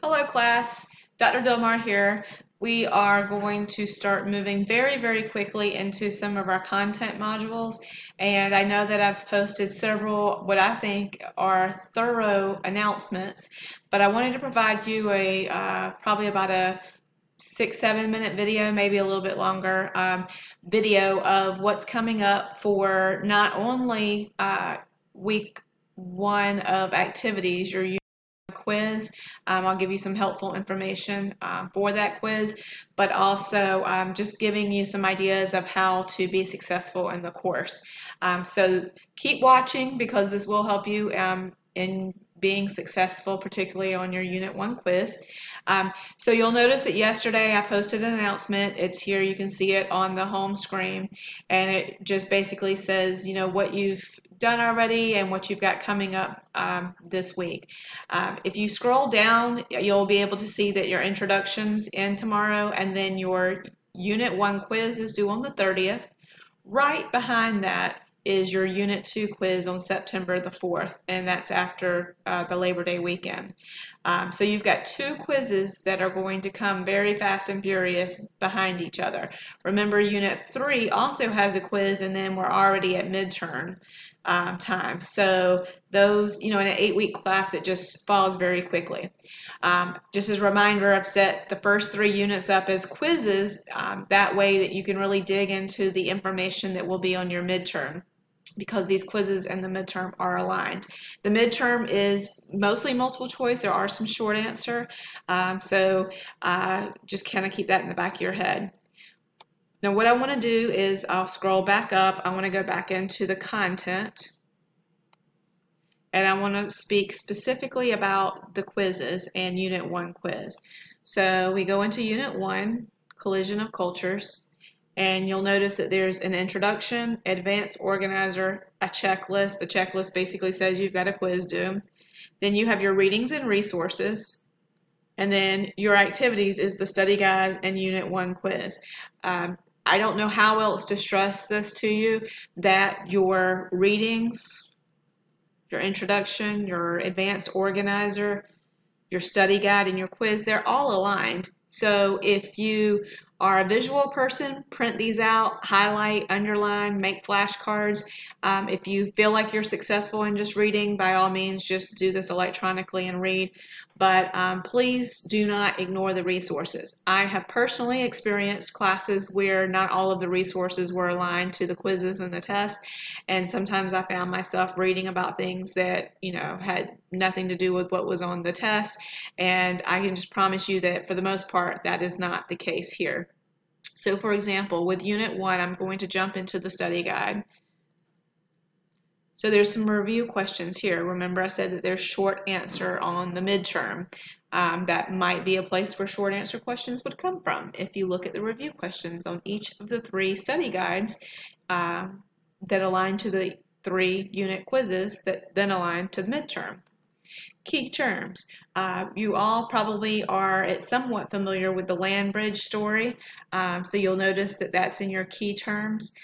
Hello class, Dr. Dilmar here. We are going to start moving very quickly into some of our content modules, and I know that I've posted several what I think are thorough announcements, but I wanted to provide you a probably about a 6-7 minute video, maybe a little bit longer, video of what's coming up for not only week one of activities, your quiz. I'll give you some helpful information for that quiz, but also just giving you some ideas of how to be successful in the course. So keep watching because this will help you in being successful, particularly on your Unit 1 quiz. So you'll notice that yesterday I posted an announcement. It's here, you can see it on the home screen, and it just basically says, you know, what you've done already and what you've got coming up this week. If you scroll down, you'll be able to see that your introduction's in tomorrow, and then your Unit 1 quiz is due on the 30th. Right behind that is your Unit 2 quiz on September the 4th, and that's after the Labor Day weekend. So you've got two quizzes that are going to come very fast and furious behind each other. Remember, Unit 3 also has a quiz, and then we're already at midterm time. So those, you know, in an 8-week class, it just falls very quickly. Just as a reminder, I've set the first 3 units up as quizzes. That way that you can really dig into the information that will be on your midterm, because these quizzes and the midterm are aligned. The midterm is mostly multiple choice. There are some short answer. So just kind of keep that in the back of your head. Now what I want to do is I'll scroll back up. I want to go back into the content, and I want to speak specifically about the quizzes and Unit 1 quiz. So we go into Unit 1, Collision of Cultures, and you'll notice that there's an introduction, advanced organizer, a checklist. The checklist basically says you've got a quiz due. Then you have your readings and resources, and then your activities is the study guide and Unit 1 quiz. I don't know how else to stress this to you, that your readings, your introduction, your advanced organizer, your study guide, and your quiz, they're all aligned. So if you are a visual person, print these out, highlight, underline, make flashcards. If you feel like you're successful in just reading, by all means, just do this electronically and read. But please do not ignore the resources. I have personally experienced classes where not all of the resources were aligned to the quizzes and the tests, and sometimes I found myself reading about things that, you know, had nothing to do with what was on the test, and I can just promise you that for the most part that is not the case here. So for example, with Unit 1, I'm going to jump into the study guide. So there's some review questions here. Remember, I said that there's short answer on the midterm. That might be a place where short answer questions would come from if you look at the review questions on each of the 3 study guides that align to the 3 unit quizzes that then align to the midterm. Key terms. You all probably are somewhat familiar with the land bridge story, so you'll notice that that's in your key terms.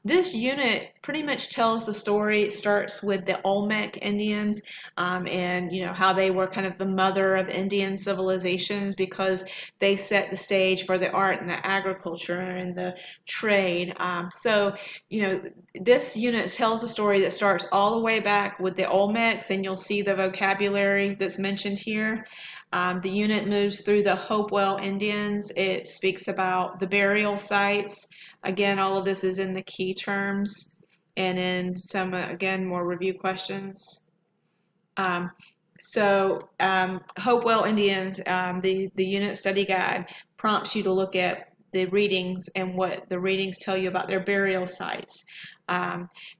This unit pretty much tells the story. It starts with the Olmec Indians and, you know, how they were kind of the mother of Indian civilizations because they set the stage for the art and the agriculture and the trade. So, you know, this unit tells a story that starts all the way back with the Olmecs, and you'll see the vocabulary that's mentioned here. The unit moves through the Hopewell Indians. It speaks about the burial sites. Again, all of this is in the key terms and in some, again, more review questions. Hopewell Indians, the unit study guide prompts you to look at the readings and what the readings tell you about their burial sites.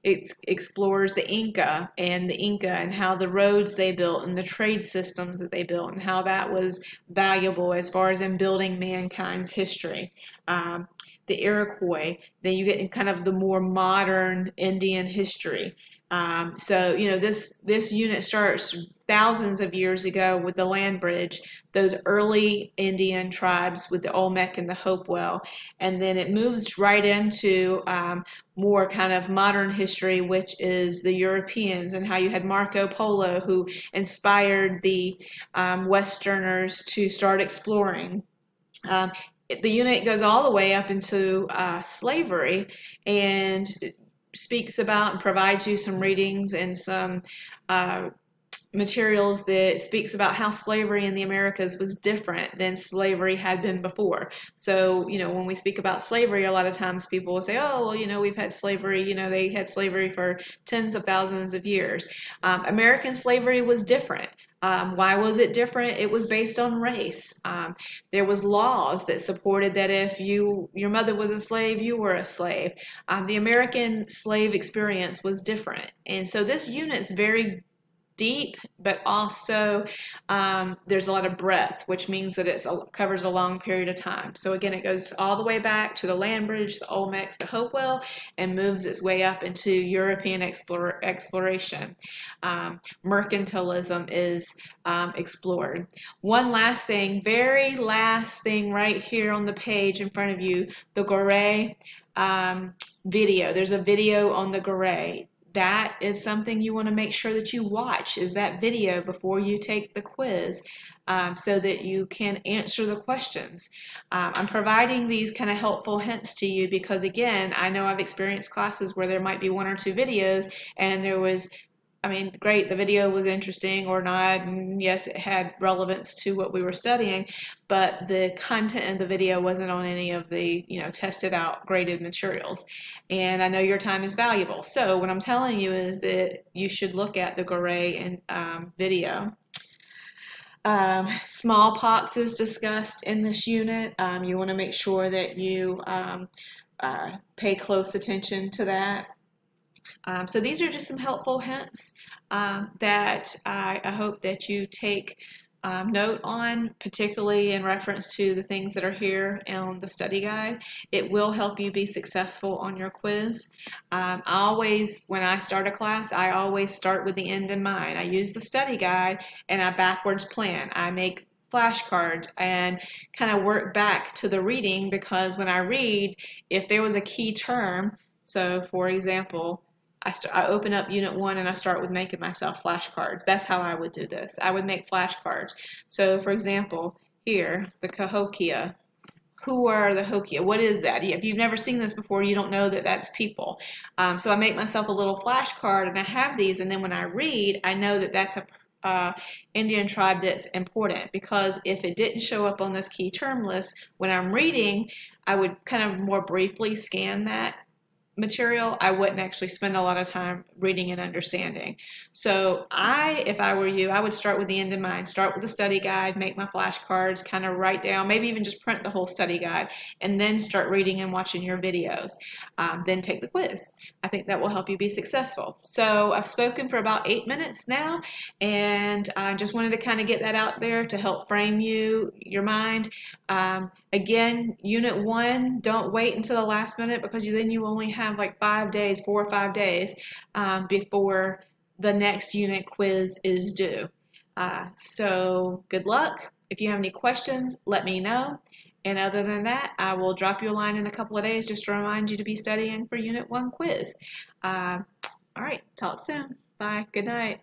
It explores the Inca and how the roads they built and the trade systems that they built and how that was valuable as far as in building mankind's history. The Iroquois, then you get in kind of the more modern Indian history. So, this unit starts thousands of years ago with the land bridge, those early Indian tribes with the Olmec and the Hopewell, and then it moves right into more kind of modern history, which is the Europeans and how you had Marco Polo, who inspired the Westerners to start exploring. Um, the unit goes all the way up into slavery and speaks about and provides you some readings and some uh, materials that speaks about how slavery in the Americas was different than slavery had been before. So, when we speak about slavery, a lot of times people will say, oh, well, we've had slavery, they had slavery for tens of thousands of years. American slavery was different. Why was it different? It was based on race. There was laws that supported that if your mother was a slave, you were a slave. The American slave experience was different. And so this unit's very deep, but also there's a lot of breadth, which means that it covers a long period of time. So again, it goes all the way back to the land bridge, the Olmecs, the Hopewell, and moves its way up into European exploration. Mercantilism is explored. One last thing, very last thing right here on the page in front of you, the Gore video. There's a video on the Gore. That is something you want to make sure that you watch, is that video before you take the quiz, so that you can answer the questions. I'm providing these kind of helpful hints to you because, again, I know I've experienced classes where there might be one or two videos and there was, great, the video was interesting or not, and yes, it had relevance to what we were studying, but the content of the video wasn't on any of the, tested out, graded materials. And I know your time is valuable. So what I'm telling you is that you should look at the Gore and video. Smallpox is discussed in this unit. You want to make sure that you pay close attention to that. So these are just some helpful hints that I hope that you take note on, particularly in reference to the things that are here on the study guide. It will help you be successful on your quiz. When I start a class, I always start with the end in mind. I use the study guide and I backwards plan. I make flashcards and kind of work back to the reading, because when I read, if there was a key term, so for example, I open up Unit 1 and I start with making myself flashcards. That's how I would do this. I would make flashcards. So for example, here, the Cahokia. Who are the Hokia? What is that? If you've never seen this before, you don't know that that's people. So I make myself a little flashcard and I have these, and then when I read, I know that that's a Indian tribe that's important, because if it didn't show up on this key term list, when I'm reading, I would kind of more briefly scan that material. I wouldn't actually spend a lot of time reading and understanding. So if I were you, I would start with the end in mind. Start with the study guide, make my flashcards, kind of write down, maybe even just print the whole study guide, and then start reading and watching your videos. Then take the quiz. I think that will help you be successful. So I've spoken for about 8 minutes now, and I just wanted to kind of get that out there to help frame your mind. Again, Unit 1, don't wait until the last minute, because then you only have like 5 days, 4 or 5 days before the next unit quiz is due. So good luck. If you have any questions, let me know. And other than that, I will drop you a line in a couple of days just to remind you to be studying for Unit 1 quiz. All right, talk soon. Bye. Good night.